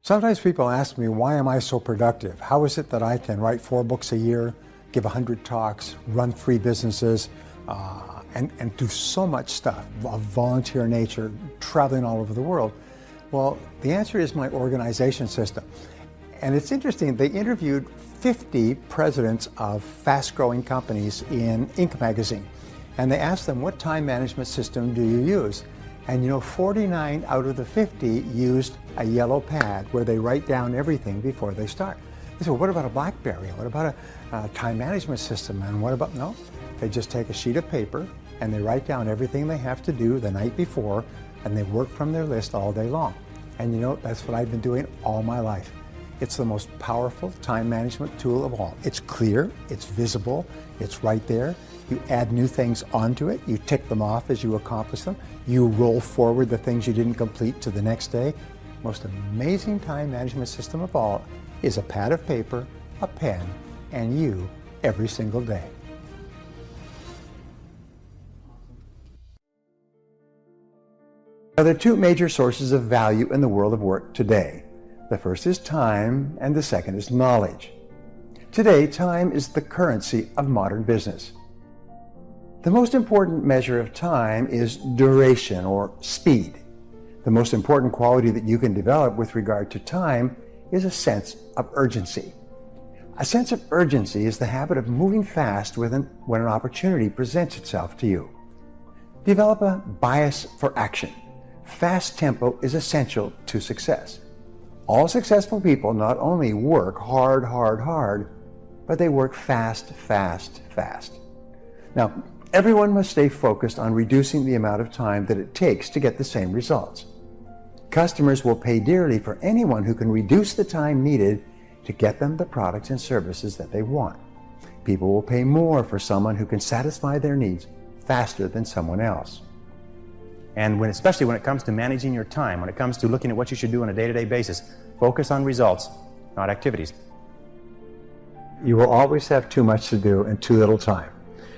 Sometimes people ask me, why am I so productive? How is it that I can write 4 books a year, give 100 talks, run 3 businesses, and do so much stuff of volunteer nature, traveling all over the world? Well, the answer is my organization system. And it's interesting, they interviewed 50 presidents of fast-growing companies in Inc. magazine. And they asked them, what time management system do you use? And you know, 49 out of the 50 used a yellow pad where they write down everything before they start. They said, well, what about a BlackBerry? What about a time management system? And what about, no, they just take a sheet of paper and they write down everything they have to do the night before, and they work from their list all day long. And you know, that's what I've been doing all my life. It's the most powerful time management tool of all. It's clear, it's visible, it's right there. You add new things onto it, you tick them off as you accomplish them, you roll forward the things you didn't complete to the next day. Most amazing time management system of all is a pad of paper, a pen, and you every single day. Now, there are 2 major sources of value in the world of work today. The first is time, and the second is knowledge. Today, time is the currency of modern business. The most important measure of time is duration, or speed. The most important quality that you can develop with regard to time is a sense of urgency. A sense of urgency is the habit of moving fast when an opportunity presents itself to you. Develop a bias for action. Fast tempo is essential to success. All successful people not only work hard, but they work fast. Now, everyone must stay focused on reducing the amount of time that it takes to get the same results. Customers will pay dearly for anyone who can reduce the time needed to get them the products and services that they want. People will pay more for someone who can satisfy their needs faster than someone else. And especially when it comes to managing your time, when it comes to looking at what you should do on a day-to-day basis, focus on results, not activities. You will always have too much to do and too little time.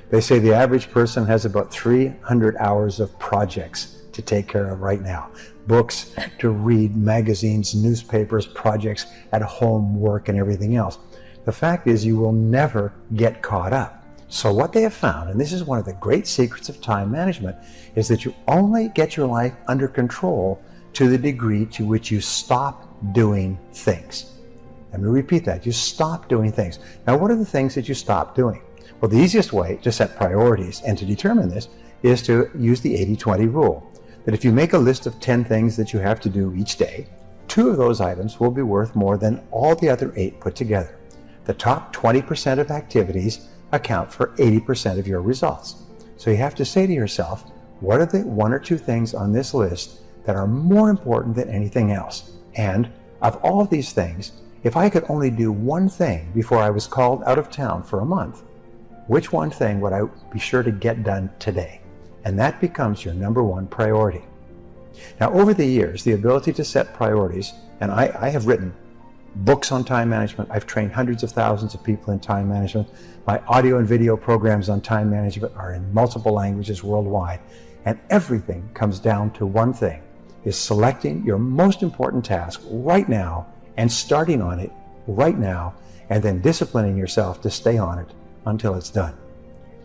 They say the average person has about 300 hours of projects to take care of right now. Books to read, magazines, newspapers, projects at home, work, and everything else. The fact is, you will never get caught up. So what they have found, and this is one of the great secrets of time management, is that you only get your life under control to the degree to which you stop doing things. Let me repeat that. You stop doing things. Now, what are the things that you stop doing? Well, the easiest way to set priorities and to determine this is to use the 80-20 rule. That if you make a list of 10 things that you have to do each day, 2 of those items will be worth more than all the other 8 put together. The top 20% of activities account for 80% of your results. So you have to say to yourself, what are the 1 or 2 things on this list that are more important than anything else? And of all of these things, if I could only do 1 thing before I was called out of town for a month, which 1 thing would I be sure to get done today? And that becomes your number 1 priority. Now, over the years, the ability to set priorities, and I have written books on time management. I've trained hundreds of thousands of people in time management. My audio and video programs on time management are in multiple languages worldwide. And everything comes down to 1 thing, is selecting your most important task right now and starting on it right now, and then disciplining yourself to stay on it until it's done.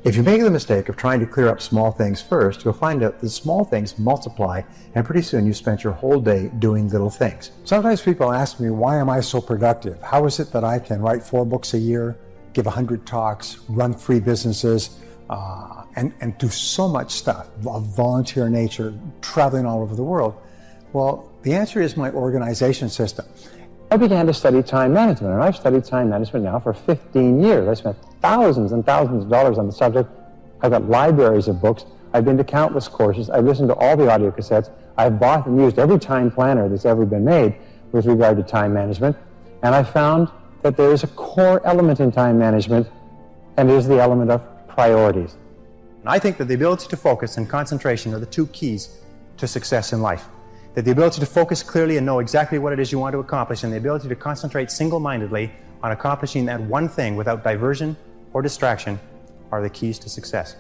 If you make the mistake of trying to clear up small things first, you'll find out that small things multiply, and pretty soon you spent your whole day doing little things. Sometimes people ask me, why am I so productive? How is it that I can write 4 books a year, give 100 talks, run 3 businesses, and do so much stuff of volunteer nature, traveling all over the world? Well, the answer is my organization system. I began to study time management, and I've studied time management now for 15 years. I spent thousands and thousands of dollars on the subject. I've got libraries of books. I've been to countless courses. I've listened to all the audio cassettes. I've bought and used every time planner that's ever been made with regard to time management. And I found that there is a core element in time management, and it is the element of priorities. I think that the ability to focus and concentration are the 2 keys to success in life. That the ability to focus clearly and know exactly what it is you want to accomplish, and the ability to concentrate single-mindedly on accomplishing that 1 thing without diversion or distraction are the keys to success.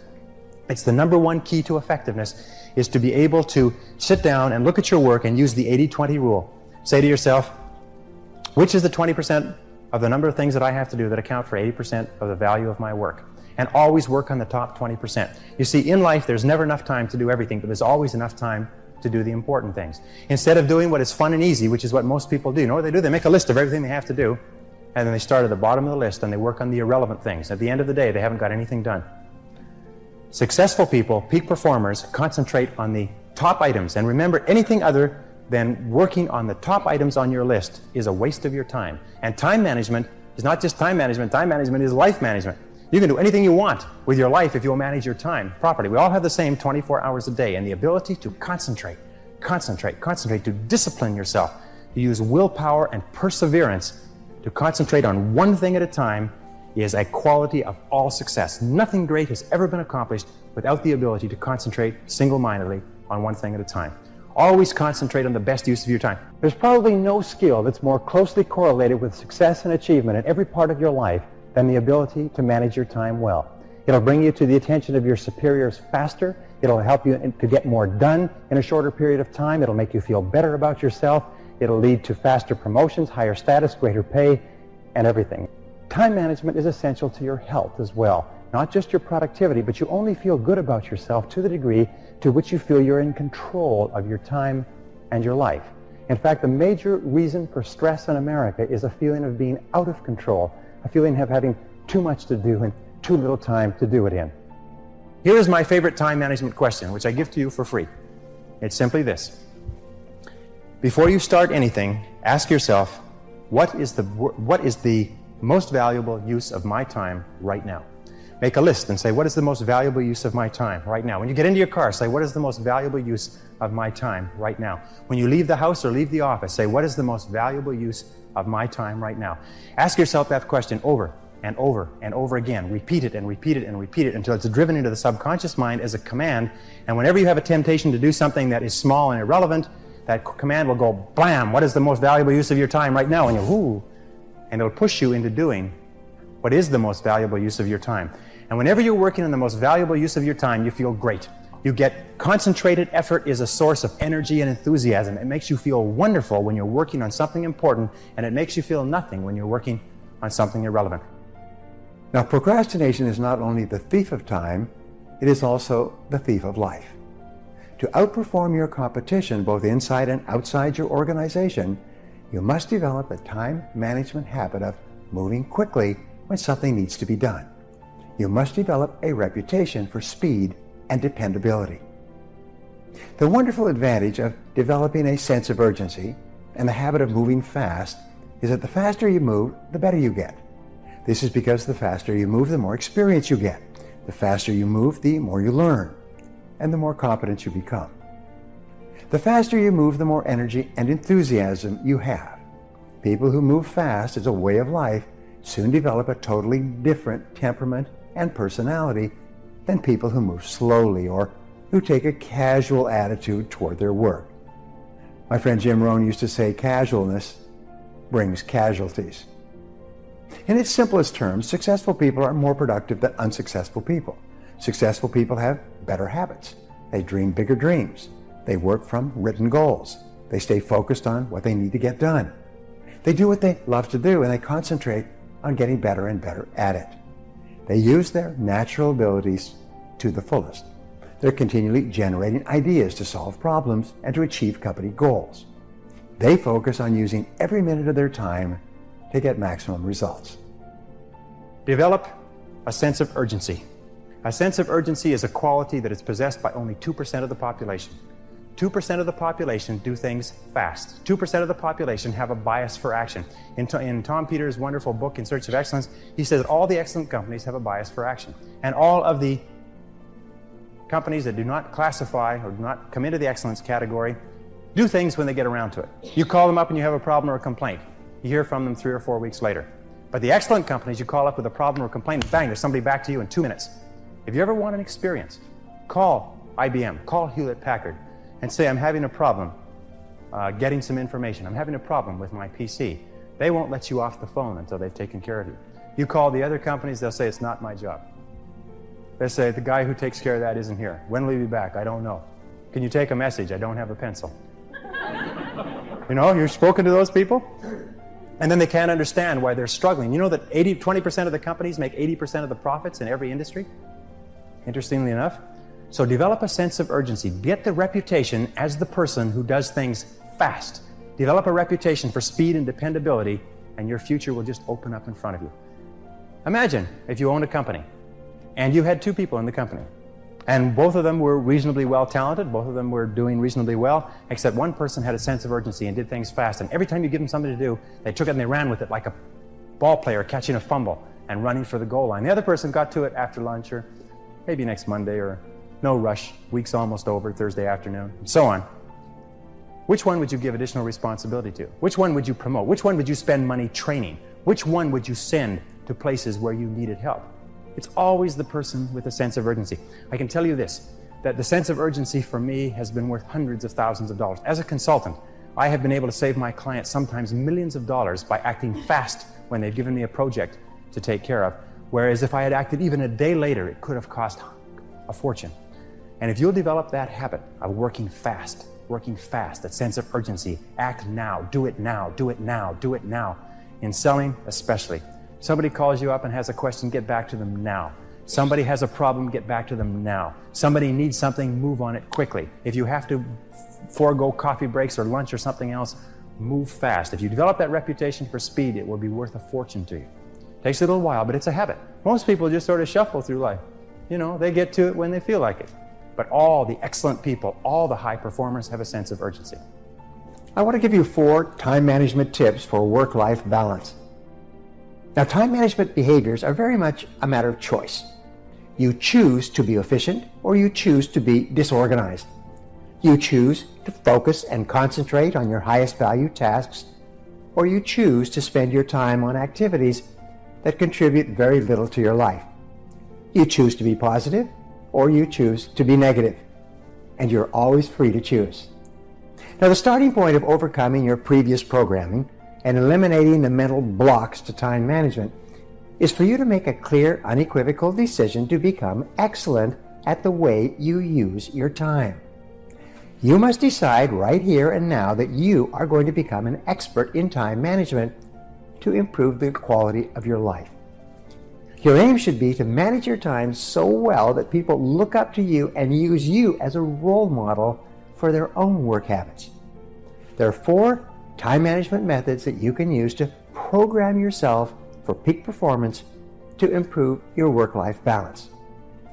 It's the number 1 key to effectiveness, is to be able to sit down and look at your work and use the 80-20 rule. Say to yourself, Which is the 20% of the number of things that I have to do that account for 80% of the value of my work? And always work on the top 20%. You see, in life, there's never enough time to do everything, but there's always enough time to do the important things. Instead of doing what is fun and easy, which is what most people do, you know what they do? They make a list of everything they have to do, and then they start at the bottom of the list and they work on the irrelevant things. At the end of the day, they haven't got anything done. Successful people, peak performers, concentrate on the top items. And remember, anything other than working on the top items on your list is a waste of your time. And time management is not just time management is life management. You can do anything you want with your life if you'll manage your time properly. We all have the same 24 hours a day, and the ability to concentrate, to discipline yourself, to use willpower and perseverance to concentrate on one thing at a time is a quality of all success. Nothing great has ever been accomplished without the ability to concentrate single-mindedly on one thing at a time. Always concentrate on the best use of your time. There's probably no skill that's more closely correlated with success and achievement in every part of your life than the ability to manage your time well. It'll bring you to the attention of your superiors faster. It'll help you to get more done in a shorter period of time. It'll make you feel better about yourself. It'll lead to faster promotions, higher status, greater pay, and everything. Time management is essential to your health as well. Not just your productivity, but you only feel good about yourself to the degree to which you feel you're in control of your time and your life. In fact, the major reason for stress in America is a feeling of being out of control, a feeling of having too much to do and too little time to do it in. Here is my favorite time management question, which I give to you for free. It's simply this. Before you start anything, ask yourself, what is the most valuable use of my time right now? Make a list and say, what is the most valuable use of my time right now? When you get into your car, say, what is the most valuable use of my time right now? When you leave the house or leave the office, say, what is the most valuable use of my time right now? Ask yourself that question over and over and over again. Repeat it and repeat it and repeat it until it's driven into the subconscious mind as a command. And whenever you have a temptation to do something that is small and irrelevant, that command will go, blam, what is the most valuable use of your time right now? And you'll, whoo, and it'll push you into doing what is the most valuable use of your time. And whenever you're working on the most valuable use of your time, you feel great. You get concentrated effort is a source of energy and enthusiasm. It makes you feel wonderful when you're working on something important, and it makes you feel nothing when you're working on something irrelevant. Now, procrastination is not only the thief of time, it is also the thief of life. To outperform your competition, both inside and outside your organization, you must develop a time management habit of moving quickly when something needs to be done. You must develop a reputation for speed and dependability. The wonderful advantage of developing a sense of urgency and the habit of moving fast is that the faster you move, the better you get. This is because the faster you move, the more experience you get. The faster you move, the more you learn, and the more competent you become. The faster you move, the more energy and enthusiasm you have. People who move fast as a way of life soon develop a totally different temperament and personality than people who move slowly or who take a casual attitude toward their work. My friend Jim Rohn used to say, casualness brings casualties. In its simplest terms, successful people are more productive than unsuccessful people. Successful people have better habits. They dream bigger dreams. They work from written goals. They stay focused on what they need to get done. They do what they love to do, and they concentrate on getting better and better at it. They use their natural abilities to the fullest. They're continually generating ideas to solve problems and to achieve company goals. They focus on using every minute of their time to get maximum results. Develop a sense of urgency. A sense of urgency is a quality that is possessed by only 2% of the population. 2% of the population do things fast. 2% of the population have a bias for action. In Tom Peters' wonderful book, In Search of Excellence, he says all the excellent companies have a bias for action. And all of the companies that do not classify or do not come into the excellence category do things when they get around to it. You call them up and you have a problem or a complaint. You hear from them 3 or 4 weeks later. But the excellent companies, you call up with a problem or a complaint, and bang, there's somebody back to you in 2 minutes. If you ever want an experience, call IBM, call Hewlett-Packard, and say, I'm having a problem getting some information. I'm having a problem with my PC. They won't let you off the phone until they've taken care of you. You call the other companies, they'll say, it's not my job. They say, the guy who takes care of that isn't here. When will he be back? I don't know. Can you take a message? I don't have a pencil. You know, you've spoken to those people? And then they can't understand why they're struggling. You know that 20% of the companies make 80% of the profits in every industry? Interestingly enough. So develop a sense of urgency. Get the reputation as the person who does things fast. Develop a reputation for speed and dependability, and your future will just open up in front of you. Imagine if you owned a company and you had two people in the company, and both of them were reasonably well talented, both of them were doing reasonably well, except one person had a sense of urgency and did things fast. And every time you give them something to do, they took it and they ran with it like a ball player catching a fumble and running for the goal line. The other person got to it after lunch, or maybe next Monday, or no rush, week's almost over, Thursday afternoon, and so on. Which one would you give additional responsibility to? Which one would you promote? Which one would you spend money training? Which one would you send to places where you needed help? It's always the person with a sense of urgency. I can tell you this, that the sense of urgency for me has been worth hundreds of thousands of dollars. As a consultant, I have been able to save my clients sometimes millions of dollars by acting fast when they've given me a project to take care of, whereas if I had acted even a day later, it could have cost a fortune. And if you'll develop that habit of working fast, that sense of urgency, act now, do it now, do it now, do it now. In selling especially. Somebody calls you up and has a question, get back to them now. Somebody has a problem, get back to them now. Somebody needs something, move on it quickly. If you have to forego coffee breaks or lunch or something else, move fast. If you develop that reputation for speed, it will be worth a fortune to you. Takes a little while, but it's a habit. Most people just sort of shuffle through life. You know, they get to it when they feel like it. But all the excellent people, all the high performers have a sense of urgency. I want to give you 4 time management tips for work-life balance. Now, time management behaviors are very much a matter of choice. You choose to be efficient or you choose to be disorganized. You choose to focus and concentrate on your highest value tasks, or you choose to spend your time on activities that contribute very little to your life. You choose to be positive or you choose to be negative, and you're always free to choose. Now, the starting point of overcoming your previous programming and eliminating the mental blocks to time management is for you to make a clear, unequivocal decision to become excellent at the way you use your time. You must decide right here and now that you are going to become an expert in time management to improve the quality of your life. Your aim should be to manage your time so well that people look up to you and use you as a role model for their own work habits. There are 4 time management methods that you can use to program yourself for peak performance to improve your work-life balance.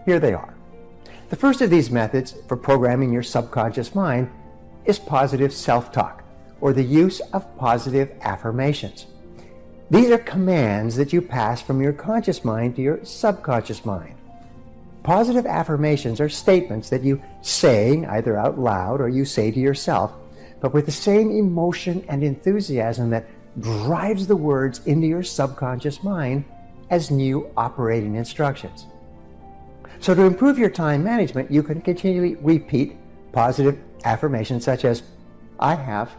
Here they are. The first of these methods for programming your subconscious mind is positive self-talk, or the use of positive affirmations. These are commands that you pass from your conscious mind to your subconscious mind. Positive affirmations are statements that you say either out loud or you say to yourself, but with the same emotion and enthusiasm that drives the words into your subconscious mind as new operating instructions. So to improve your time management, you can continually repeat positive affirmations such as, I have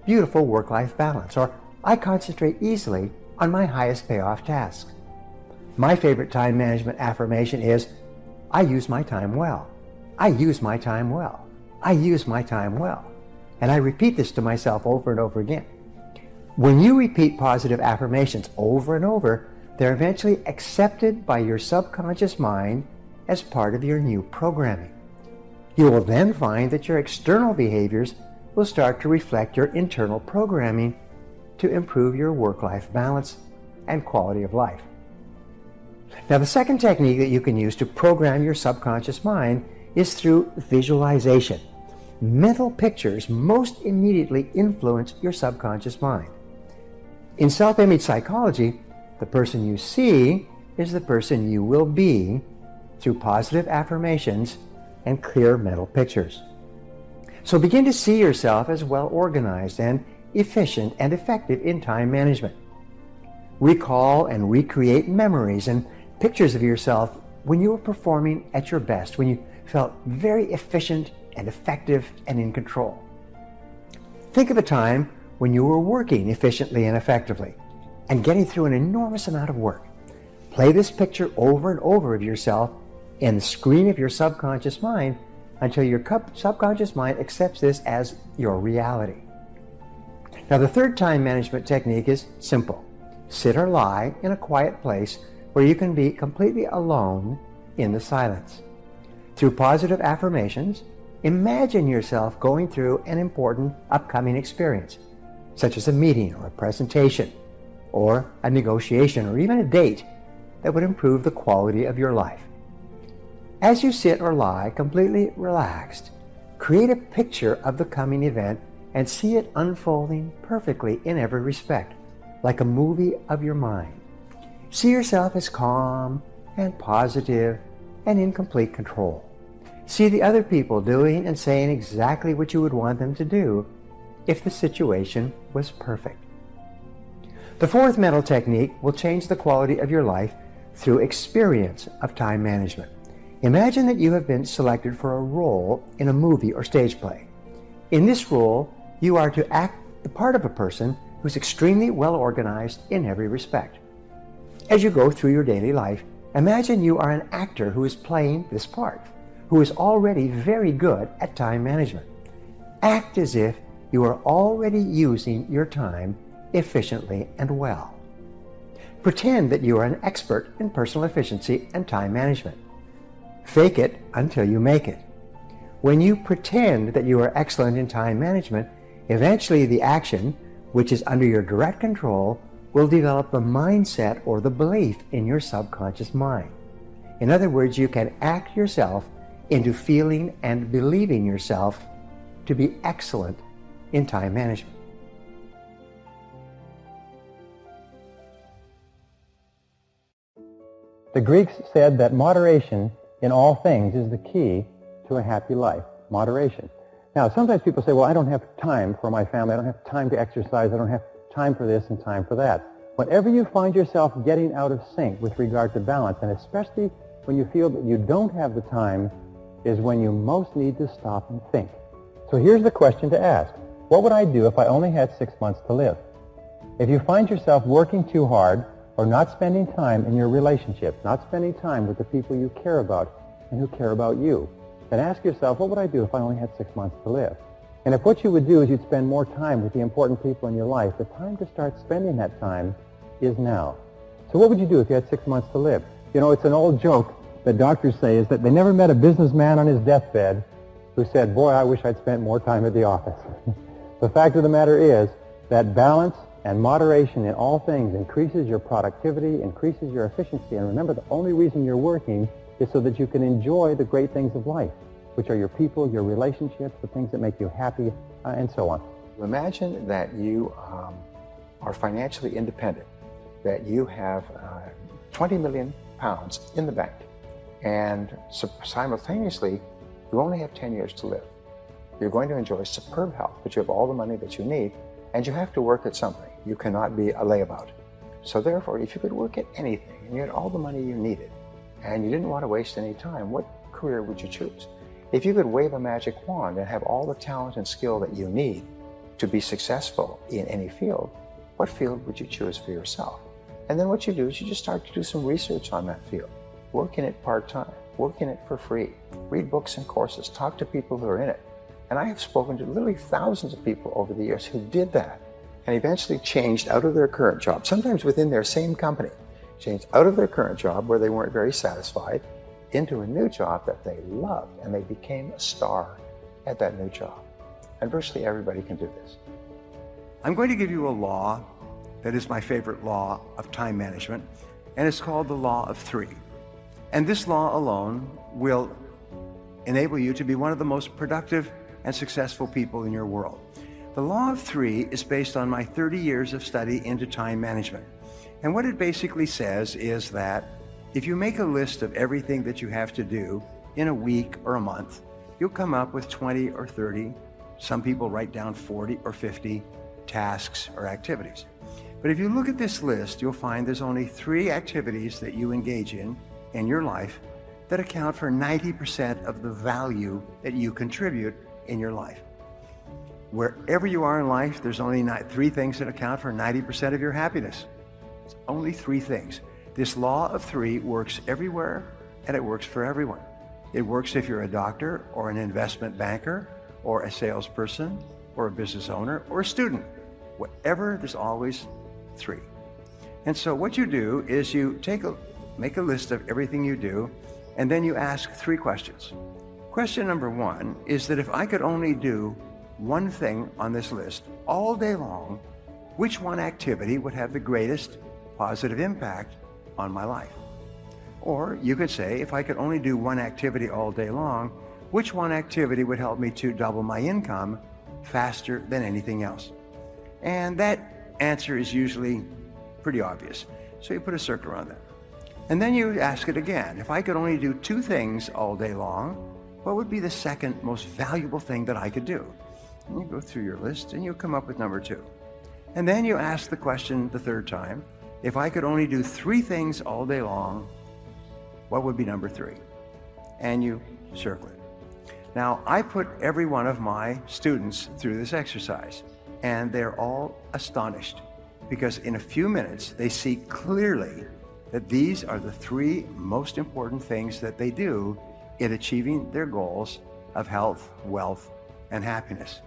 beautiful work-life balance, or I concentrate easily on my highest payoff tasks. My favorite time management affirmation is, I use my time well. I use my time well. I use my time well. And I repeat this to myself over and over again. When you repeat positive affirmations over and over, they're eventually accepted by your subconscious mind as part of your new programming. You will then find that your external behaviors will start to reflect your internal programming to improve your work-life balance and quality of life. Now, the second technique that you can use to program your subconscious mind is through visualization. Mental pictures most immediately influence your subconscious mind. In self-image psychology, the person you see is the person you will be through positive affirmations and clear mental pictures. So begin to see yourself as well organized and efficient and effective in time management. Recall and recreate memories and pictures of yourself when you were performing at your best, when you felt very efficient and effective and in control. Think of a time when you were working efficiently and effectively and getting through an enormous amount of work. Play this picture over and over of yourself in the screen of your subconscious mind until your subconscious mind accepts this as your reality. Now, the third time management technique is simple. Sit or lie in a quiet place where you can be completely alone in the silence. Through positive affirmations, imagine yourself going through an important upcoming experience, such as a meeting or a presentation, or a negotiation, or even a date that would improve the quality of your life. As you sit or lie completely relaxed, create a picture of the coming event and see it unfolding perfectly in every respect, like a movie of your mind. See yourself as calm and positive and in complete control. See the other people doing and saying exactly what you would want them to do if the situation was perfect. The fourth mental technique will change the quality of your life through experience of time management. Imagine that you have been selected for a role in a movie or stage play. In this role, you are to act the part of a person who's extremely well organized in every respect. As you go through your daily life, imagine you are an actor who is playing this part, who is already very good at time management. Act as if you are already using your time efficiently and well. Pretend that you are an expert in personal efficiency and time management. Fake it until you make it. When you pretend that you are excellent in time management, eventually the action, which is under your direct control, will develop the mindset or the belief in your subconscious mind. In other words, you can act yourself into feeling and believing yourself to be excellent in time management. The Greeks said that moderation in all things is the key to a happy life. Moderation. Now, sometimes people say, well, I don't have time for my family. I don't have time to exercise. I don't have time for this and time for that. Whenever you find yourself getting out of sync with regard to balance, and especially when you feel that you don't have the time, is when you most need to stop and think. So here's the question to ask. What would I do if I only had 6 months to live? If you find yourself working too hard or not spending time in your relationships, not spending time with the people you care about and who care about you, then ask yourself, what would I do if I only had 6 months to live? And if what you would do is you'd spend more time with the important people in your life, the time to start spending that time is now. So what would you do if you had 6 months to live? You know, it's an old joke that doctors say is that they never met a businessman on his deathbed who said, boy, I wish I'd spent more time at the office. The fact of the matter is that balance and moderation in all things increases your productivity, increases your efficiency. And remember, the only reason you're working is so that you can enjoy the great things of life, which are your people, your relationships, the things that make you happy, and so on. Imagine that you are financially independent, that you have 20 million pounds in the bank, and simultaneously, you only have 10 years to live. You're going to enjoy superb health, but you have all the money that you need, and you have to work at something. You cannot be a layabout. So therefore, if you could work at anything, and you had all the money you needed, and you didn't want to waste any time, what career would you choose? If you could wave a magic wand and have all the talent and skill that you need to be successful in any field, what field would you choose for yourself? And then what you do is you just start to do some research on that field. Work in it part-time, work in it for free, read books and courses, talk to people who are in it. And I have spoken to literally thousands of people over the years who did that and eventually changed out of their current job, sometimes within their same company, changed out of their current job where they weren't very satisfied into a new job that they loved, and they became a star at that new job. And virtually everybody can do this. I'm going to give you a law that is my favorite law of time management, and it's called the law of three. And this law alone will enable you to be one of the most productive and successful people in your world. The law of three is based on my 30 years of study into time management. And what it basically says is that if you make a list of everything that you have to do in a week or a month, you'll come up with 20 or 30, some people write down 40 or 50 tasks or activities. But if you look at this list, you'll find there's only 3 activities that you engage in your life that account for 90% of the value that you contribute in your life. Wherever you are in life, there's only 3 things that account for 90% of your happiness. It's only 3 things. This law of 3 works everywhere, and it works for everyone. It works if you're a doctor or an investment banker or a salesperson or a business owner or a student. Whatever, there's always 3. And so what you do is you make a list of everything you do, and then you ask 3 questions. Question number 1 is that if I could only do one thing on this list all day long, which one activity would have the greatest positive impact on my life? Or you could say, if I could only do one activity all day long, which one activity would help me to double my income faster than anything else? And that answer is usually pretty obvious. So you put a circle around that. And then you ask it again. If I could only do 2 things all day long, what would be the second most valuable thing that I could do? And you go through your list and you come up with number 2. And then you ask the question the 3rd time. If I could only do 3 things all day long, what would be number 3? And you circle it. Now, I put every one of my students through this exercise, and they're all astonished because in a few minutes, they see clearly that these are the 3 most important things that they do in achieving their goals of health, wealth, and happiness.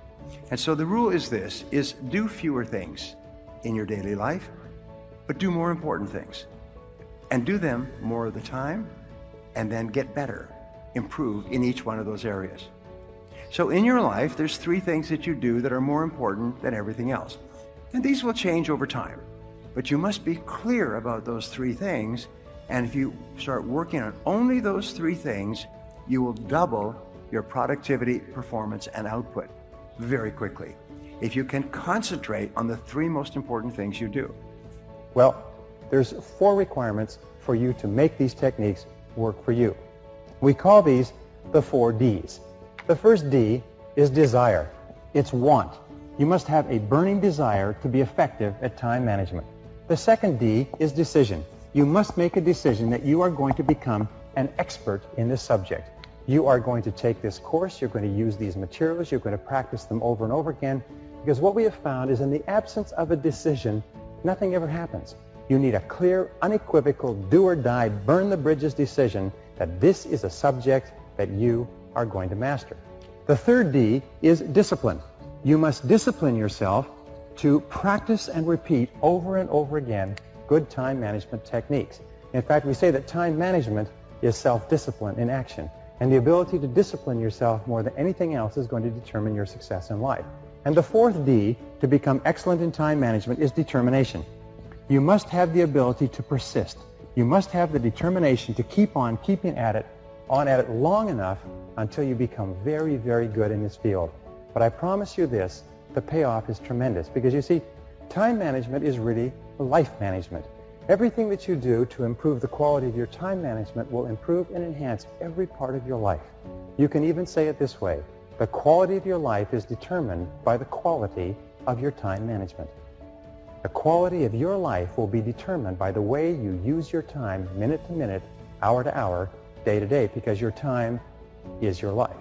And so the rule is this, is do fewer things in your daily life, but do more important things. And do them more of the time, and then get better, improve in each one of those areas. So in your life, there's 3 things that you do that are more important than everything else. And these will change over time. But you must be clear about those 3 things, and if you start working on only those 3 things, you will double your productivity, performance, and output very quickly if you can concentrate on the 3 most important things you do. Well, there's 4 requirements for you to make these techniques work for you. We call these the 4 Ds. The first D is desire. It's want. You must have a burning desire to be effective at time management. The second D is decision. You must make a decision that you are going to become an expert in this subject. You are going to take this course, you're going to use these materials, you're going to practice them over and over again, because what we have found is in the absence of a decision, nothing ever happens. You need a clear, unequivocal, do or die, burn the bridges decision that this is a subject that you are going to master. The third D is discipline. You must discipline yourself to practice and repeat over and over again good time management techniques. In fact, we say that time management is self-discipline in action. And the ability to discipline yourself more than anything else is going to determine your success in life. And the 4th D to become excellent in time management is determination. You must have the ability to persist. You must have the determination to keep on keeping at it, long enough until you become very, very good in this field. But I promise you this, the payoff is tremendous, because you see, time management is really life management. Everything that you do to improve the quality of your time management will improve and enhance every part of your life. You can even say it this way, the quality of your life is determined by the quality of your time management. The quality of your life will be determined by the way you use your time minute to minute, hour to hour, day to day, because your time is your life.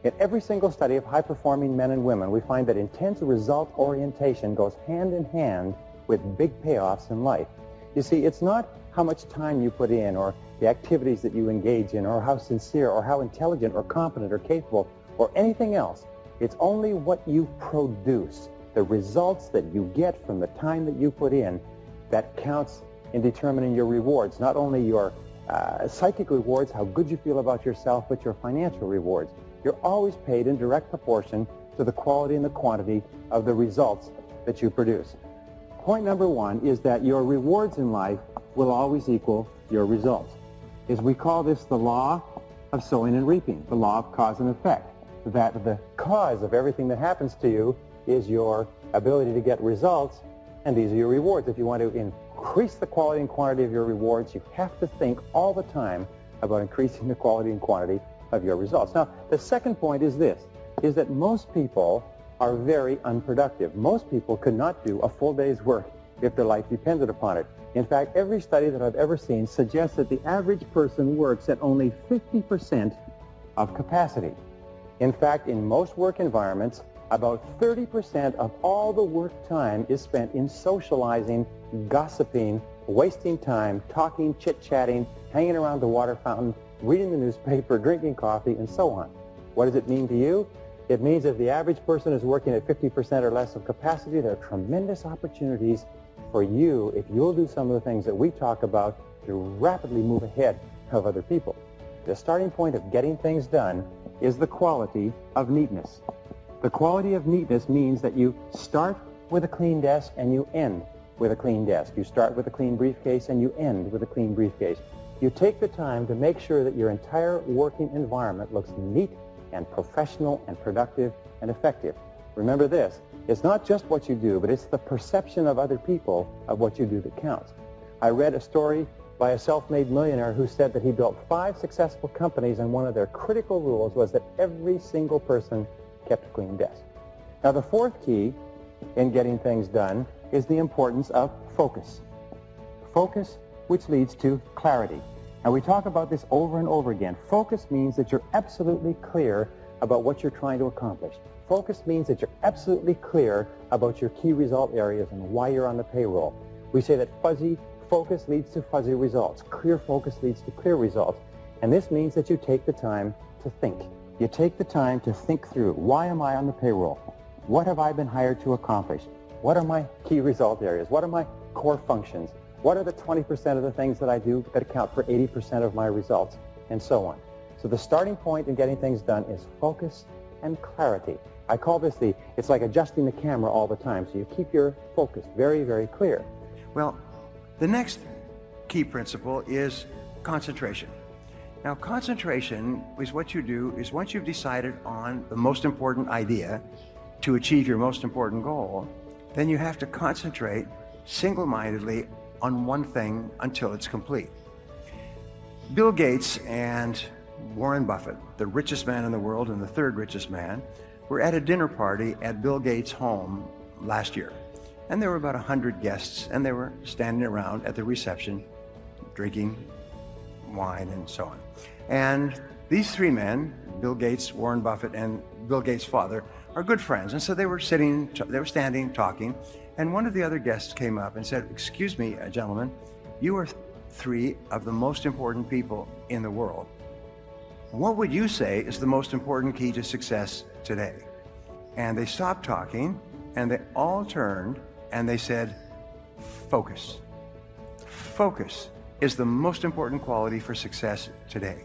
In every single study of high-performing men and women, we find that intense result orientation goes hand in hand with big payoffs in life. You see, it's not how much time you put in or the activities that you engage in or how sincere or how intelligent or competent or capable or anything else. It's only what you produce, the results that you get from the time that you put in, that counts in determining your rewards, not only your psychic rewards, how good you feel about yourself, but your financial rewards. You're always paid in direct proportion to the quality and the quantity of the results that you produce. Point number 1 is that your rewards in life will always equal your results. As we call this the law of sowing and reaping, the law of cause and effect, that the cause of everything that happens to you is your ability to get results, and these are your rewards. If you want to increase the quality and quantity of your rewards, you have to think all the time about increasing the quality and quantity of your results. Now, the second point is this, is that most people are very unproductive. Most people could not do a full day's work if their life depended upon it. In fact, every study that I've ever seen suggests that the average person works at only 50% of capacity. In fact, in most work environments, about 30% of all the work time is spent in socializing, gossiping, wasting time, talking, chit-chatting, hanging around the water fountain, reading the newspaper, drinking coffee, and so on. What does it mean to you? It means if the average person is working at 50% or less of capacity, there are tremendous opportunities for you, if you'll do some of the things that we talk about, to rapidly move ahead of other people. The starting point of getting things done is the quality of neatness. The quality of neatness means that you start with a clean desk and you end with a clean desk. You start with a clean briefcase and you end with a clean briefcase. You take the time to make sure that your entire working environment looks neat and professional and productive and effective. Remember this, it's not just what you do, but it's the perception of other people of what you do that counts. I read a story by a self-made millionaire who said that he built 5 successful companies, and one of their critical rules was that every single person kept a clean desk. Now, the fourth key in getting things done is the importance of focus. Focus, which leads to clarity. Now, we talk about this over and over again. Focus means that you're absolutely clear about what you're trying to accomplish. Focus means that you're absolutely clear about your key result areas and why you're on the payroll. We say that fuzzy focus leads to fuzzy results. Clear focus leads to clear results. And this means that you take the time to think. You take the time to think through, why am I on the payroll? What have I been hired to accomplish? What are my key result areas? What are my core functions? What are the 20% of the things that I do that account for 80% of my results? And so on. So the starting point in getting things done is focus and clarity. I call this it's like adjusting the camera all the time. So you keep your focus very, very clear. Well, the next key principle is concentration. Now, concentration is what you do is once you've decided on the most important idea to achieve your most important goal, then you have to concentrate single-mindedly on one thing until it's complete. Bill Gates and Warren Buffett, the richest man in the world and the third richest man, were at a dinner party at Bill Gates' home last year. And there were about 100 guests, and they were standing around at the reception, drinking wine and so on. And these 3 men, Bill Gates, Warren Buffett, and Bill Gates' father, are good friends. And so they were standing, talking, and one of the other guests came up and said, "Excuse me, gentlemen, you are 3 of the most important people in the world. What would you say is the most important key to success today?" And they stopped talking, and they all turned, and they said, "Focus. Focus is the most important quality for success today."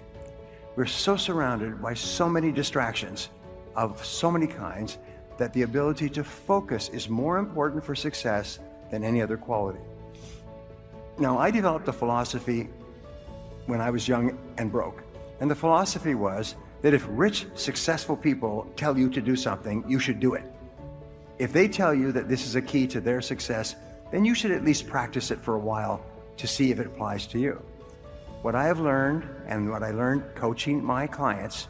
We're so surrounded by so many distractions of so many kinds that the ability to focus is more important for success than any other quality. Now, I developed a philosophy when I was young and broke. And the philosophy was that if rich, successful people tell you to do something, you should do it. If they tell you that this is a key to their success, then you should at least practice it for a while to see if it applies to you. What I have learned, and what I learned coaching my clients,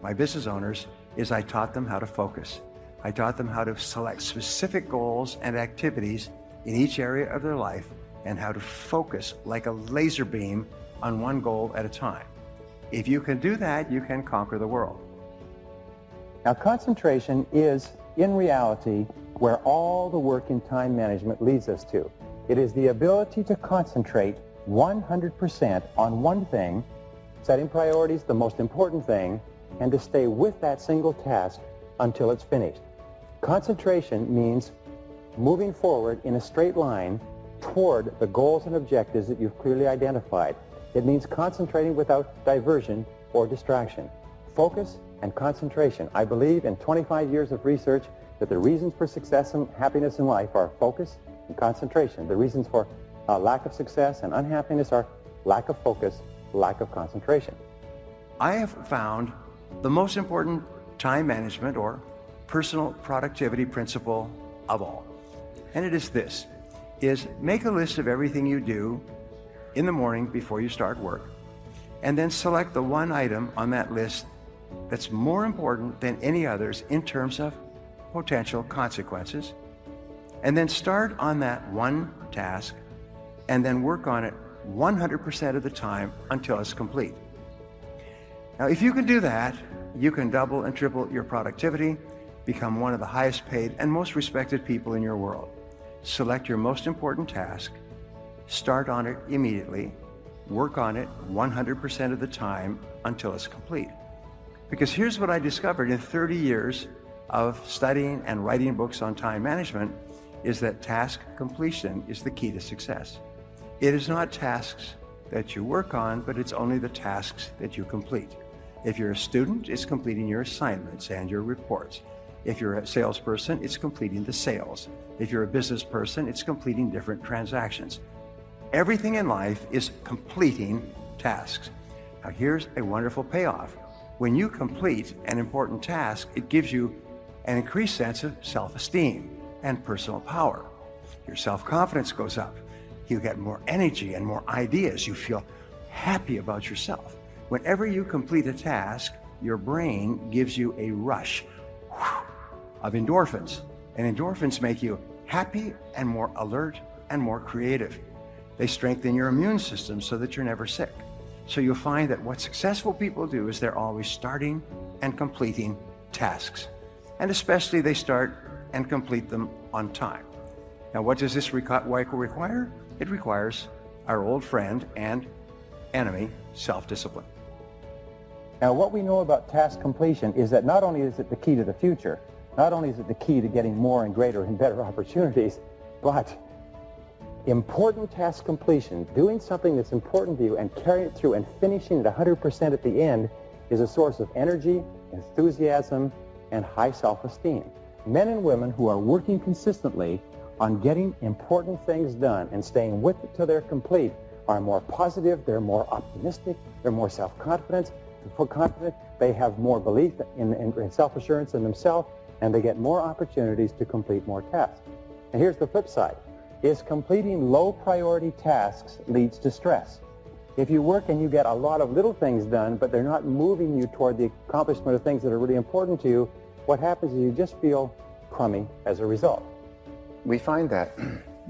my business owners, is I taught them how to focus. I taught them how to select specific goals and activities in each area of their life and how to focus like a laser beam on one goal at a time. If you can do that, you can conquer the world. Now, concentration is, in reality, where all the work in time management leads us to. It is the ability to concentrate 100% on one thing, setting priorities, the most important thing, and to stay with that single task until it's finished. Concentration means moving forward in a straight line toward the goals and objectives that you've clearly identified. It means concentrating without diversion or distraction. Focus and concentration. I believe in 25 years of research that the reasons for success and happiness in life are focus and concentration. The reasons for lack of success and unhappiness are lack of focus, lack of concentration. I have found the most important time management or personal productivity principle of all. And it is this, is make a list of everything you do in the morning before you start work, and then select the one item on that list that's more important than any others in terms of potential consequences, and then start on that one task and then work on it 100% of the time until it's complete. Now, if you can do that, you can double and triple your productivity, become one of the highest paid and most respected people in your world. Select your most important task, start on it immediately, work on it 100% of the time until it's complete. Because here's what I discovered in 30 years of studying and writing books on time management is that task completion is the key to success. It is not tasks that you work on, but it's only the tasks that you complete. If you're a student, it's completing your assignments and your reports. If you're a salesperson, it's completing the sales. If you're a business person, it's completing different transactions. Everything in life is completing tasks. Now here's a wonderful payoff. When you complete an important task, it gives you an increased sense of self-esteem and personal power. Your self-confidence goes up. You get more energy and more ideas. You feel happy about yourself. Whenever you complete a task, your brain gives you a rush of endorphins. And endorphins make you happy and more alert and more creative. They strengthen your immune system so that you're never sick. So you'll find that what successful people do is they're always starting and completing tasks. And especially they start and complete them on time. Now what does this require? It requires our old friend and enemy, self-discipline. Now, what we know about task completion is that not only is it the key to the future, not only is it the key to getting more and greater and better opportunities, but important task completion, doing something that's important to you and carrying it through and finishing it 100% at the end is a source of energy, enthusiasm, and high self-esteem. Men and women who are working consistently on getting important things done and staying with it till they're complete are more positive, they're more optimistic, they're more self-confident, they have more belief in self-assurance in themselves, and they get more opportunities to complete more tasks. And here's the flip side, is completing low-priority tasks leads to stress. If you work and you get a lot of little things done, but they're not moving you toward the accomplishment of things that are really important to you, what happens is you just feel crummy as a result. We find that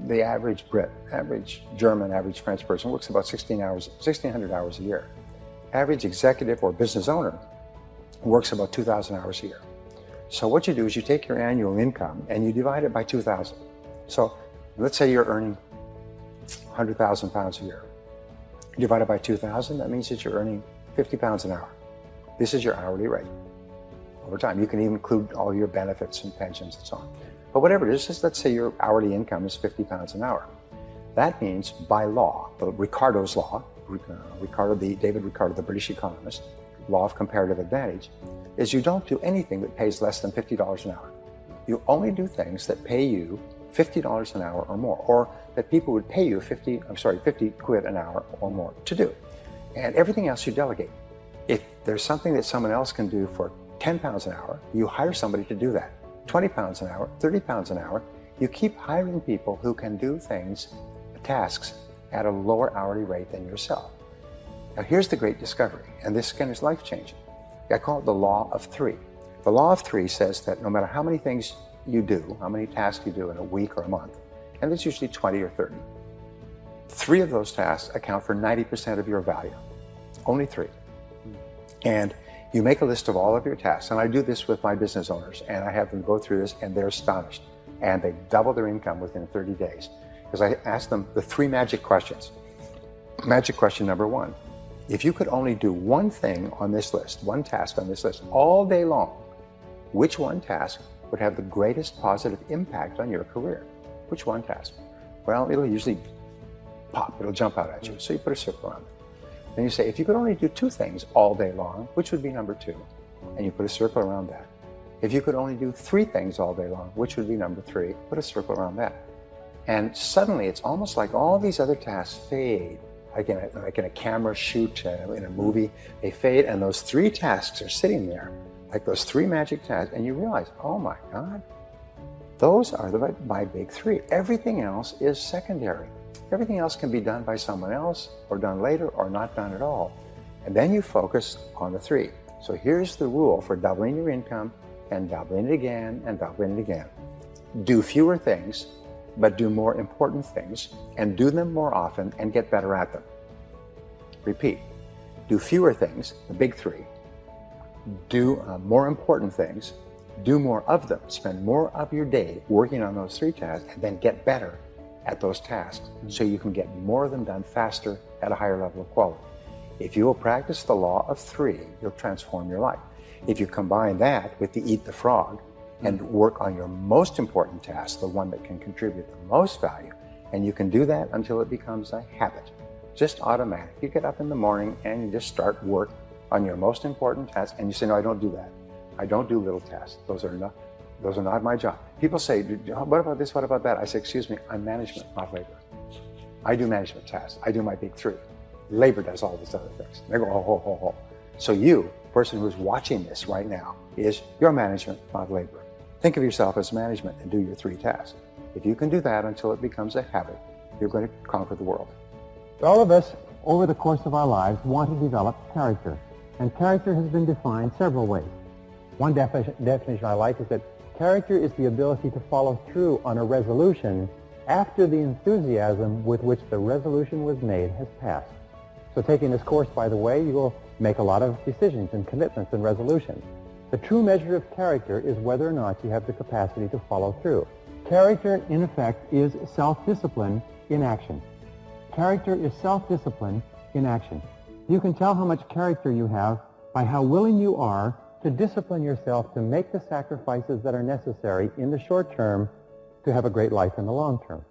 the average Brit, average German, average French person works about 1,600 hours a year. Average executive or business owner works about 2,000 hours a year. So what you do is you take your annual income and you divide it by 2,000. So let's say you're earning 100,000 pounds a year. Divided by 2,000, that means that you're earning 50 pounds an hour. This is your hourly rate over time. You can even include all your benefits and pensions and so on. But whatever it is, just let's say your hourly income is 50 pounds an hour. That means by law, the Ricardo's law, David Ricardo, the British economist, law of comparative advantage, is you don't do anything that pays less than $50 an hour. You only do things that pay you $50 an hour or more, or that people would pay you 50 quid an hour or more to do. And everything else you delegate. If there's something that someone else can do for 10 pounds an hour, you hire somebody to do that. 20 pounds an hour, 30 pounds an hour, you keep hiring people who can do things, tasks, at a lower hourly rate than yourself. Now here's the great discovery, and this again is life-changing. I call it the law of three. The law of three says that no matter how many things you do, how many tasks you do in a week or a month, and it's usually 20 or 30, 3 of those tasks account for 90% of your value. Only 3. And you make a list of all of your tasks, and I do this with my business owners, and I have them go through this, and they're astonished. And they double their income within 30 days. Because I ask them the 3 magic questions. Magic question number 1. If you could only do one thing on this list, one task on this list, all day long, which one task would have the greatest positive impact on your career? Which one task? Well, it'll usually pop, it'll jump out at you. So you put a circle around it. Then you say, if you could only do 2 things all day long, which would be number 2? And you put a circle around that. If you could only do 3 things all day long, which would be number 3? Put a circle around that. And suddenly it's almost like all these other tasks fade. Like in a camera shoot, in a movie, they fade, and those 3 tasks are sitting there, like those 3 magic tasks, and you realize, oh my God, those are my big 3. Everything else is secondary. Everything else can be done by someone else, or done later, or not done at all. And then you focus on the 3. So here's the rule for doubling your income, and doubling it again, and doubling it again. Do fewer things, but do more important things, and do them more often, and get better at them. Repeat. Do fewer things, the big 3. Do more important things. Do more of them. Spend more of your day working on those 3 tasks, and then get better at those tasks, so you can get more of them done faster at a higher level of quality. If you will practice the law of 3, you'll transform your life. If you combine that with the eat the frog and work on your most important task, the one that can contribute the most value, and you can do that until it becomes a habit, just automatic. You get up in the morning and you just start work on your most important task, and you say, no, I don't do that. I don't do little tasks. Those are not my job. People say, what about this, what about that? I say, excuse me, I'm management, not labor. I do management tasks. I do my big three. Labor does all these other things. They go, ho. So you, person who's watching this right now, is your management, not labor. Think of yourself as management and do your three tasks. If you can do that until it becomes a habit, you're going to conquer the world. All of us, over the course of our lives, want to develop character. And character has been defined several ways. One definition I like is that character is the ability to follow through on a resolution after the enthusiasm with which the resolution was made has passed. So taking this course, by the way, you will make a lot of decisions and commitments and resolutions. The true measure of character is whether or not you have the capacity to follow through. Character, in effect, is self-discipline in action. Character is self-discipline in action. You can tell how much character you have by how willing you are to discipline yourself to make the sacrifices that are necessary in the short term to have a great life in the long term.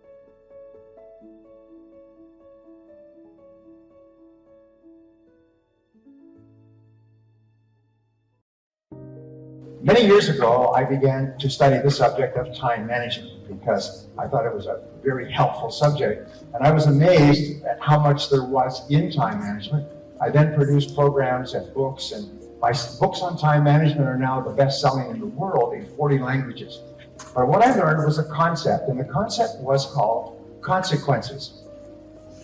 Many years ago, I began to study the subject of time management because I thought it was a very helpful subject, and I was amazed at how much there was in time management. I then produced programs and books, and my books on time management are now the best-selling in the world in 40 languages. But what I learned was a concept, and the concept was called consequences.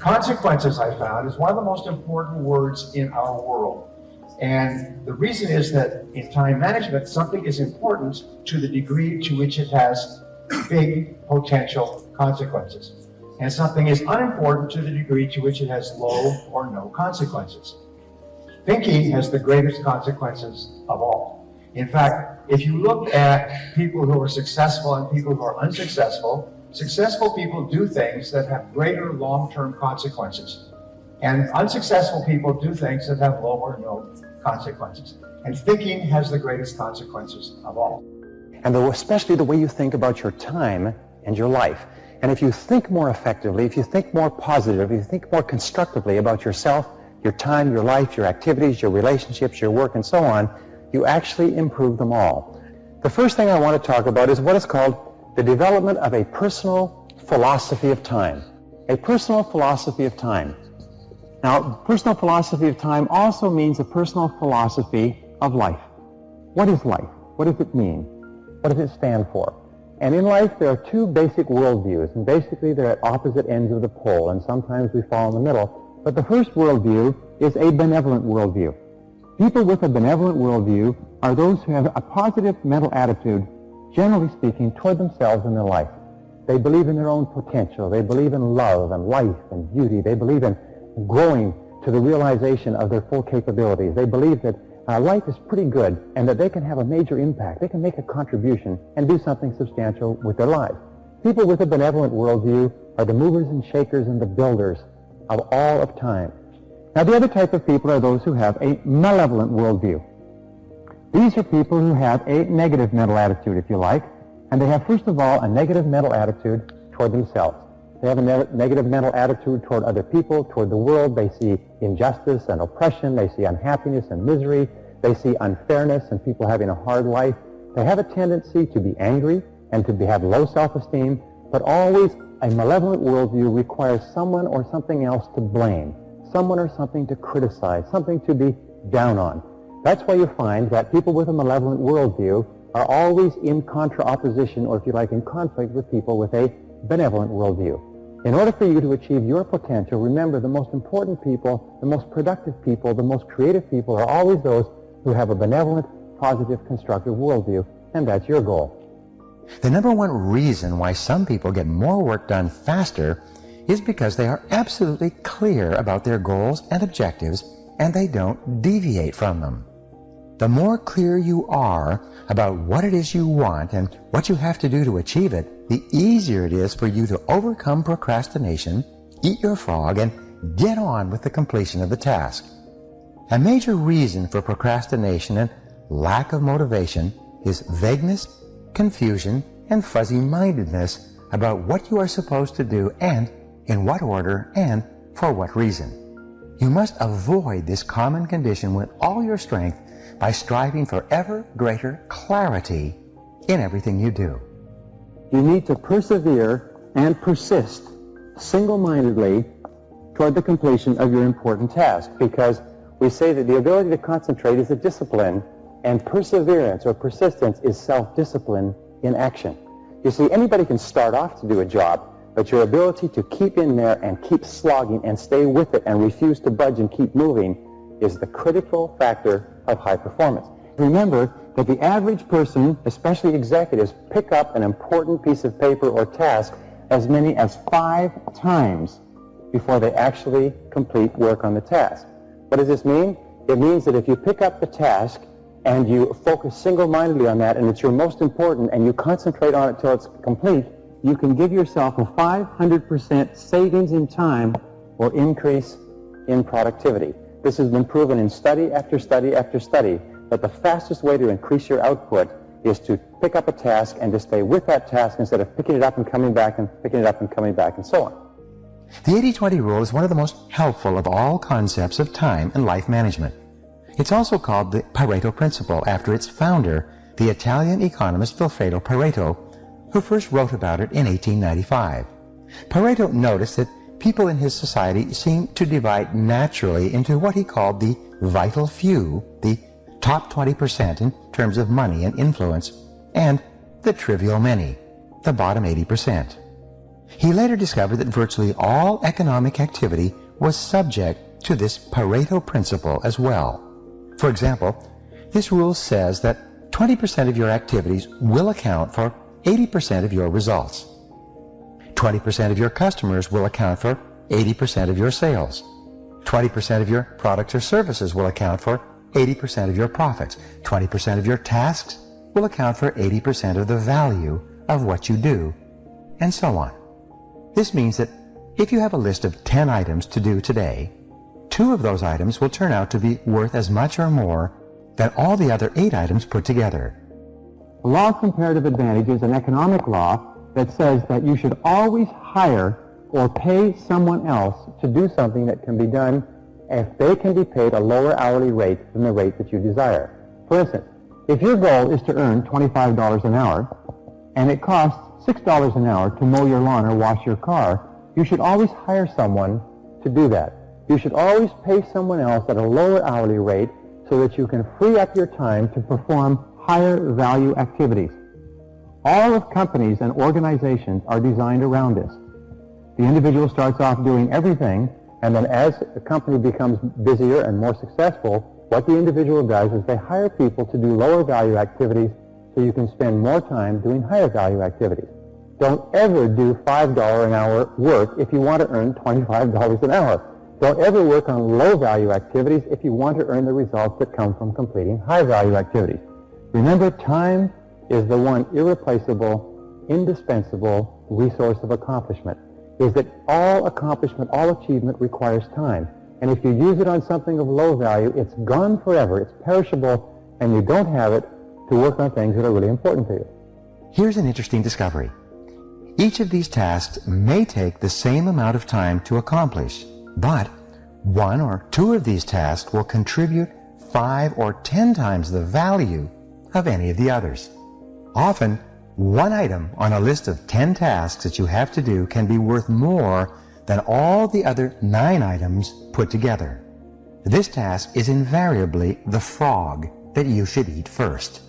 Consequences, I found, is one of the most important words in our world. And the reason is that in time management, something is important to the degree to which it has big potential consequences. And something is unimportant to the degree to which it has low or no consequences. Thinking has the greatest consequences of all. In fact, if you look at people who are successful and people who are unsuccessful, successful people do things that have greater long-term consequences. And unsuccessful people do things that have low or no consequences. And thinking has the greatest consequences of all. And especially the way you think about your time and your life. And if you think more effectively, if you think more positively, if you think more constructively about yourself, your time, your life, your activities, your relationships, your work, and so on, you actually improve them all. The first thing I want to talk about is what is called the development of a personal philosophy of time. A personal philosophy of time. Now, personal philosophy of time also means a personal philosophy of life. What is life? What does it mean? What does it stand for? And in life, there are two basic worldviews, and basically they're at opposite ends of the pole, and sometimes we fall in the middle. But the first worldview is a benevolent worldview. People with a benevolent worldview are those who have a positive mental attitude, generally speaking, toward themselves and their life. They believe in their own potential. They believe in love and life and beauty. They believe in growing to the realization of their full capabilities. They believe that life is pretty good and that they can have a major impact. They can make a contribution and do something substantial with their lives. People with a benevolent worldview are the movers and shakers and the builders of all of time. Now, the other type of people are those who have a malevolent worldview. These are people who have a negative mental attitude, if you like, and they have, first of all, a negative mental attitude toward themselves. They have a negative mental attitude toward other people, toward the world. They see injustice and oppression. They see unhappiness and misery. They see unfairness and people having a hard life. They have a tendency to be angry and to have low self-esteem, but always a malevolent worldview requires someone or something else to blame, someone or something to criticize, something to be down on. That's why you find that people with a malevolent worldview are always in contra-opposition, or if you like, in conflict with people with a benevolent worldview. In order for you to achieve your potential, remember the most important people, the most productive people, the most creative people are always those who have a benevolent, positive, constructive worldview, and that's your goal. The number one reason why some people get more work done faster is because they are absolutely clear about their goals and objectives, and they don't deviate from them. The more clear you are about what it is you want and what you have to do to achieve it, the easier it is for you to overcome procrastination, eat your frog, and get on with the completion of the task. A major reason for procrastination and lack of motivation is vagueness, confusion, and fuzzy-mindedness about what you are supposed to do and in what order and for what reason. You must avoid this common condition with all your strength by striving for ever greater clarity in everything you do. You need to persevere and persist single-mindedly toward the completion of your important task, because we say that the ability to concentrate is a discipline, and perseverance or persistence is self-discipline in action. You see, anybody can start off to do a job, but your ability to keep in there and keep slogging and stay with it and refuse to budge and keep moving is the critical factor of high performance. Remember that the average person, especially executives, pick up an important piece of paper or task as many as 5 times before they actually complete work on the task. What does this mean? It means that if you pick up the task and you focus single-mindedly on that, and it's your most important, and you concentrate on it till it's complete, you can give yourself a 500% savings in time or increase in productivity. This has been proven in study after study after study, that the fastest way to increase your output is to pick up a task and to stay with that task instead of picking it up and coming back and picking it up and coming back and so on. The 80-20 rule is one of the most helpful of all concepts of time and life management. It's also called the Pareto principle after its founder, the Italian economist Vilfredo Pareto, who first wrote about it in 1895. Pareto noticed that people in his society seemed to divide naturally into what he called the vital few, the top 20% in terms of money and influence, and the trivial many, the bottom 80%. He later discovered that virtually all economic activity was subject to this Pareto principle as well. For example, this rule says that 20% of your activities will account for 80% of your results. 20% of your customers will account for 80% of your sales. 20% of your products or services will account for 80% of your profits. 20% of your tasks will account for 80% of the value of what you do, and so on. This means that if you have a list of 10 items to do today, 2 of those items will turn out to be worth as much or more than all the other 8 items put together. The law of comparative advantage is an economic law that says that you should always hire or pay someone else to do something that can be done if they can be paid a lower hourly rate than the rate that you desire. For instance, if your goal is to earn $25 an hour and it costs $6 an hour to mow your lawn or wash your car, you should always hire someone to do that. You should always pay someone else at a lower hourly rate so that you can free up your time to perform higher value activities. All of companies and organizations are designed around this. The individual starts off doing everything, and then as the company becomes busier and more successful, what the individual does is they hire people to do lower value activities so you can spend more time doing higher value activities. Don't ever do $5 an hour work if you want to earn $25 an hour. Don't ever work on low value activities if you want to earn the results that come from completing high value activities. Remember, time is the one irreplaceable, indispensable resource of accomplishment. Is that all accomplishment, all achievement requires time. And if you use it on something of low value, it's gone forever, it's perishable, and you don't have it to work on things that are really important to you. Here's an interesting discovery. Each of these tasks may take the same amount of time to accomplish, but 1 or 2 of these tasks will contribute 5 or 10 times the value of any of the others. Often, one item on a list of 10 tasks that you have to do can be worth more than all the other 9 items put together. This task is invariably the frog that you should eat first.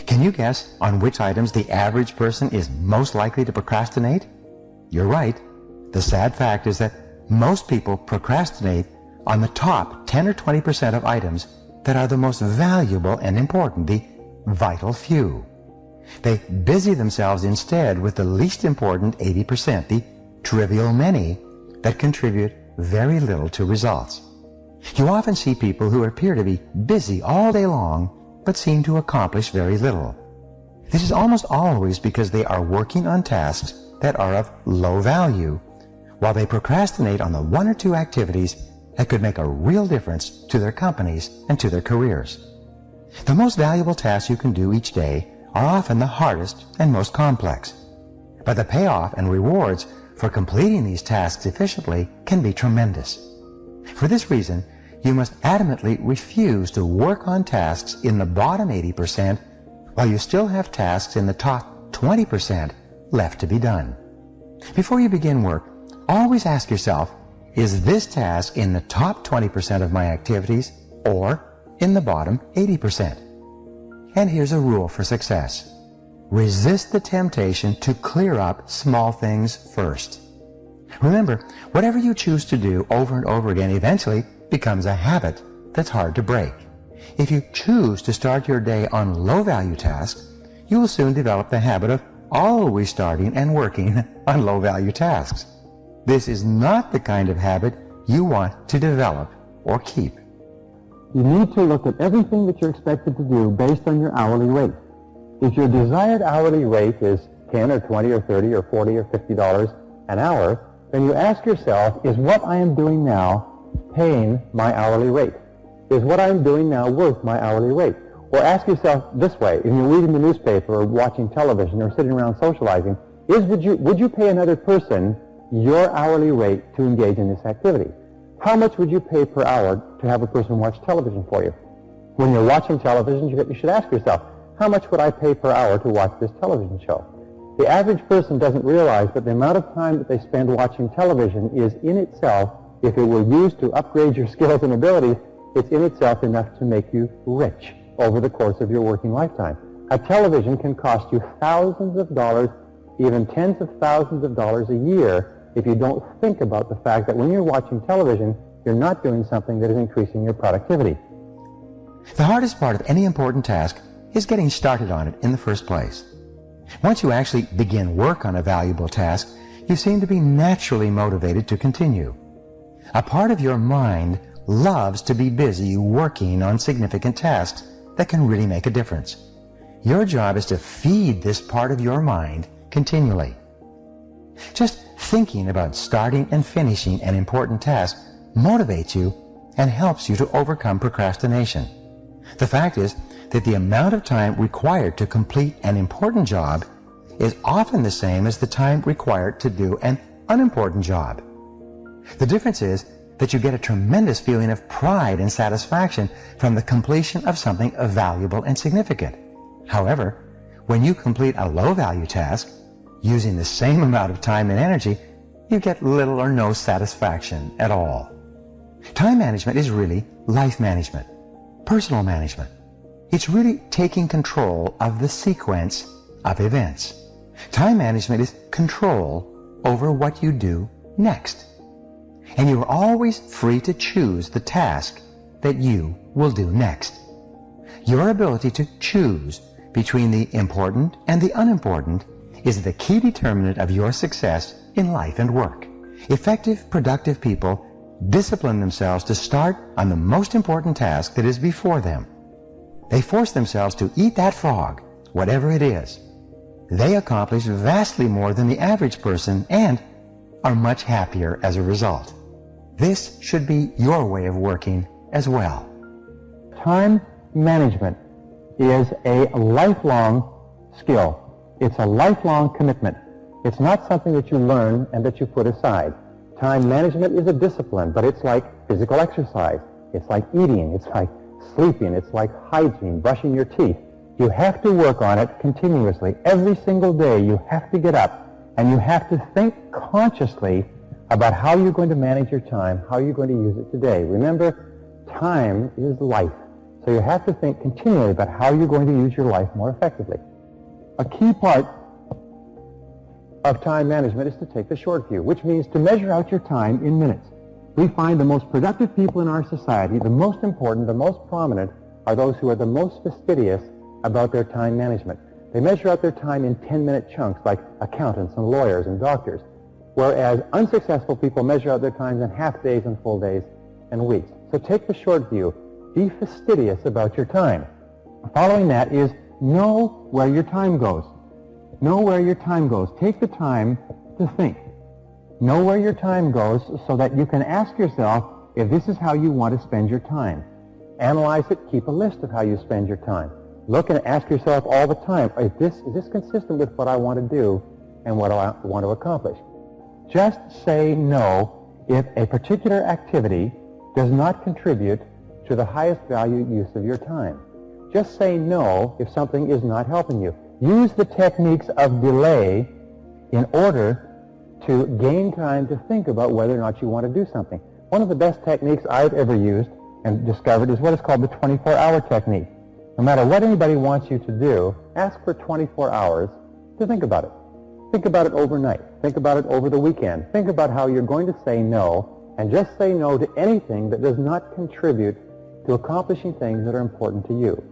Can you guess on which items the average person is most likely to procrastinate? You're right. The sad fact is that most people procrastinate on the top 10 or 20% of items that are the most valuable and important, the vital few. They busy themselves instead with the least important 80%, the trivial many, that contribute very little to results. You often see people who appear to be busy all day long but seem to accomplish very little. This is almost always because they are working on tasks that are of low value, while they procrastinate on the 1 or 2 activities that could make a real difference to their companies and to their careers. The most valuable tasks you can do each day are often the hardest and most complex. But the payoff and rewards for completing these tasks efficiently can be tremendous. For this reason, you must adamantly refuse to work on tasks in the bottom 80% while you still have tasks in the top 20% left to be done. Before you begin work, always ask yourself, is this task in the top 20% of my activities or in the bottom 80%? And here's a rule for success. Resist the temptation to clear up small things first. Remember, whatever you choose to do over and over again eventually becomes a habit that's hard to break. If you choose to start your day on low-value tasks, you will soon develop the habit of always starting and working on low-value tasks. This is not the kind of habit you want to develop or keep. You need to look at everything that you're expected to do based on your hourly rate. If your desired hourly rate is $10 or $20 or $30 or $40 or $50 an hour, then you ask yourself, is what I am doing now paying my hourly rate? Is what I'm doing now worth my hourly rate? Or ask yourself this way, if you're reading the newspaper or watching television or sitting around socializing, would you pay another person your hourly rate to engage in this activity? How much would you pay per hour to have a person watch television for you? When you're watching television, you should ask yourself, how much would I pay per hour to watch this television show? The average person doesn't realize that the amount of time that they spend watching television is in itself, if it were used to upgrade your skills and abilities, it's in itself enough to make you rich over the course of your working lifetime. A television can cost you thousands of dollars, even tens of thousands of dollars a year, if you don't think about the fact that when you're watching television, you're not doing something that is increasing your productivity. The hardest part of any important task is getting started on it in the first place. Once you actually begin work on a valuable task, you seem to be naturally motivated to continue. A part of your mind loves to be busy working on significant tasks that can really make a difference. Your job is to feed this part of your mind continually. Just thinking about starting and finishing an important task motivates you and helps you to overcome procrastination. The fact is that the amount of time required to complete an important job is often the same as the time required to do an unimportant job. The difference is that you get a tremendous feeling of pride and satisfaction from the completion of something valuable and significant. However, when you complete a low-value task, using the same amount of time and energy, you get little or no satisfaction at all. Time management is really life management, personal management. It's really taking control of the sequence of events. Time management is control over what you do next. And you are always free to choose the task that you will do next. Your ability to choose between the important and the unimportant is the key determinant of your success in life and work. Effective, productive people discipline themselves to start on the most important task that is before them. They force themselves to eat that frog, whatever it is. They accomplish vastly more than the average person and are much happier as a result. This should be your way of working as well. Time management is a lifelong skill. It's a lifelong commitment. It's not something that you learn and that you put aside. Time management is a discipline, but it's like physical exercise. It's like eating. It's like sleeping. It's like hygiene, brushing your teeth. You have to work on it continuously. Every single day you have to get up and you have to think consciously about how you're going to manage your time, how you're going to use it today. Remember, time is life. So you have to think continually about how you're going to use your life more effectively. A key part of time management is to take the short view, which means to measure out your time in minutes. We find the most productive people in our society, the most important, the most prominent, are those who are the most fastidious about their time management. They measure out their time in 10-minute chunks like accountants and lawyers and doctors, whereas unsuccessful people measure out their times in half days and full days and weeks. So take the short view. Be fastidious about your time. Following that is know where your time goes. Know where your time goes. Take the time to think. Know where your time goes so that you can ask yourself if this is how you want to spend your time. Analyze it. Keep a list of how you spend your time. Look and ask yourself all the time, is this consistent with what I want to do and what I want to accomplish? Just say no if a particular activity does not contribute to the highest value use of your time. Just say no if something is not helping you. Use the techniques of delay in order to gain time to think about whether or not you want to do something. One of the best techniques I've ever used and discovered is what is called the 24-hour technique. No matter what anybody wants you to do, ask for 24 hours to think about it. Think about it overnight. Think about it over the weekend. Think about how you're going to say no, and just say no to anything that does not contribute to accomplishing things that are important to you.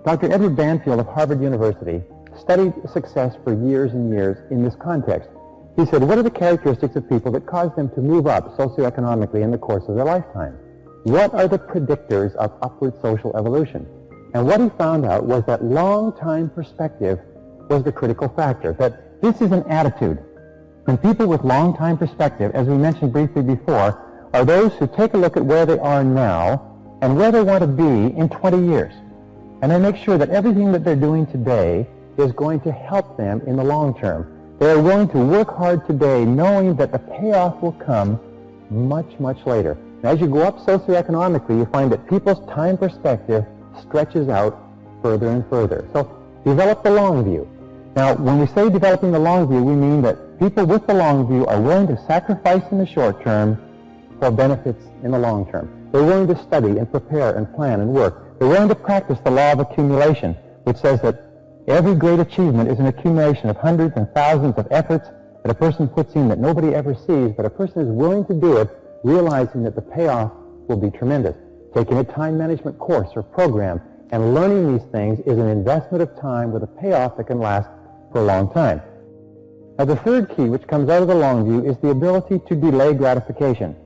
Dr. Edward Banfield of Harvard University studied success for years and years in this context. He said, what are the characteristics of people that cause them to move up socioeconomically in the course of their lifetime? What are the predictors of upward social evolution? And what he found out was that long-time perspective was the critical factor, that this is an attitude. And people with long-time perspective, as we mentioned briefly before, are those who take a look at where they are now and where they want to be in 20 years. And they make sure that everything that they're doing today is going to help them in the long term. They are willing to work hard today knowing that the payoff will come much, much later. And as you go up socioeconomically, you find that people's time perspective stretches out further and further. So develop the long view. Now, when we say developing the long view, we mean that people with the long view are willing to sacrifice in the short term for benefits in the long term. They're willing to study and prepare and plan and work. They're willing to practice the law of accumulation, which says that every great achievement is an accumulation of hundreds and thousands of efforts that a person puts in that nobody ever sees, but a person is willing to do it, realizing that the payoff will be tremendous. Taking a time management course or program and learning these things is an investment of time with a payoff that can last for a long time. Now, the third key, which comes out of the long view, is the ability to delay gratification.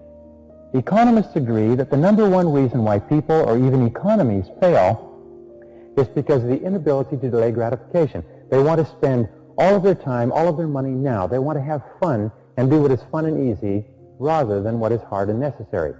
Economists agree that the number one reason why people or even economies fail is because of the inability to delay gratification. They want to spend all of their time, all of their money now. They want to have fun and do what is fun and easy rather than what is hard and necessary.